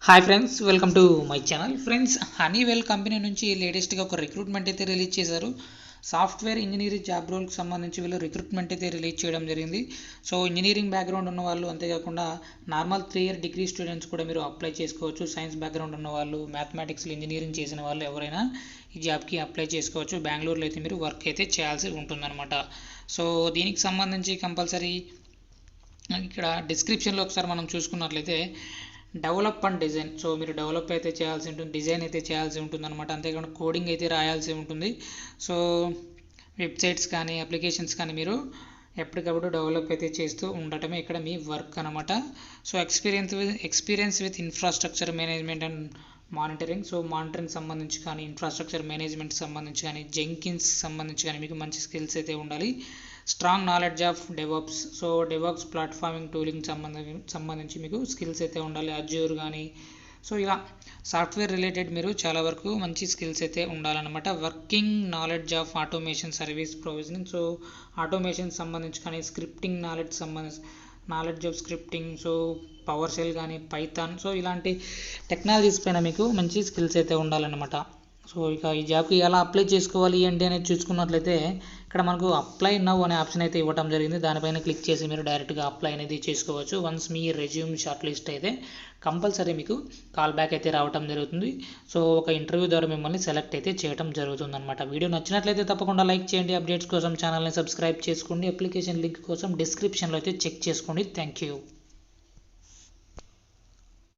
Hi friends, welcome to my channel. Friends, Honeywell company నుంచి లేటెస్ట్గా ఒక రిక్రూట్మెంట్ అయితే రిలీజ్ చేశారు. సాఫ్ట్వేర్ ఇంజనీరింగ్ జాబ్ రోల్కి సంబంధించి వీళ్ళు రిక్రూట్మెంట్ అయితే రిలీజ్ చేయడం జరిగింది. సో ఇంజనీరింగ్ బ్యాక్గ్రౌండ్ ఉన్న వాళ్ళు, అంతేకాకుండా నార్మల్ 3 ఇయర్ డిగ్రీ స్టూడెంట్స్ కూడా మీరు అప్లై చేసుకోవచ్చు. సైన్స్ బ్యాక్గ్రౌండ్ ఉన్న వాళ్ళు, మ్యాథమెటిక్స్లో ఇంజనీరింగ్ చేసిన వాళ్ళు ఎవరైనా ఈ జాబ్కి అప్లై చేసుకోవచ్చు. బెంగళూరులో అయితే మీరు వర్క్ అయితే చేయాల్సి ఉంటుందన్నమాట. సో దీనికి సంబంధించి కంపల్సరీ ఇక్కడ డిస్క్రిప్షన్లో ఒకసారి మనం చూసుకున్నట్లయితే డెవలప్ అండ్ డిజైన్, సో మీరు డెవలప్ అయితే చేయాల్సి ఉంటుంది, డిజైన్ అయితే చేయాల్సి ఉంటుంది అనమాట. అంతేకాకుండా కోడింగ్ అయితే రాయాల్సి ఉంటుంది. సో వెబ్సైట్స్ కానీ అప్లికేషన్స్ కానీ మీరు ఎప్పటికప్పుడు డెవలప్ అయితే చేస్తూ ఉండటమే ఇక్కడ మీ వర్క్ అనమాట. So experience with infrastructure management and monitoring, so monitoring సంబంధించి కానీ, ఇన్ఫ్రాస్ట్రక్చర్ మేనేజ్మెంట్ సంబంధించి కానీ, జెంకిన్స్ సంబంధించి కానీ మీకు మంచి స్కిల్స్ అయితే ఉండాలి. Strong knowledge of DevOps, so DevOps platforming tooling సంబంధించి మీకు స్కిల్స్ అయితే ఉండాలి. అజ్యూర్ కానీ, సో ఇలా సాఫ్ట్వేర్ రిలేటెడ్ మీరు చాలా వరకు మంచి స్కిల్స్ అయితే ఉండాలన్నమాట. Working knowledge of automation service provisioning, so automation సంబంధించి కానీ, scripting knowledge of scripting, so PowerShell కానీ, పైథాన్, సో ఇలాంటి టెక్నాలజీస్ పైన మీకు మంచి స్కిల్స్ అయితే ఉండాలన్నమాట. సో ఇక ఈ జాబ్కి ఎలా అప్లై చేసుకోవాలి ఏంటి అనేది చూసుకున్నట్లయితే ఇక్కడ మనకు అప్లై నవ్ అనే ఆప్షన్ అయితే ఇవ్వడం జరిగింది. దానిపైన క్లిక్ చేసి మీరు డైరెక్ట్గా అప్లై అనేది చేసుకోవచ్చు. వన్స్ మీ రెజ్యూమ్ షార్ట్ లిస్ట్ అయితే కంపల్సరీ మీకు కాల్ బ్యాక్ అయితే రావడం జరుగుతుంది. సో ఒక ఇంటర్వ్యూ ద్వారా మిమ్మల్ని సెలెక్ట్ అయితే చేయడం జరుగుతుంది అనమాట. వీడియో నచ్చినట్లయితే తప్పకుండా లైక్ చేయండి. అప్డేట్స్ కోసం ఛానల్ని సబ్స్క్రైబ్ చేసుకోండి. అప్లికేషన్ లింక్ కోసం డిస్క్రిప్షన్లో అయితే చెక్ చేసుకోండి. Thank you.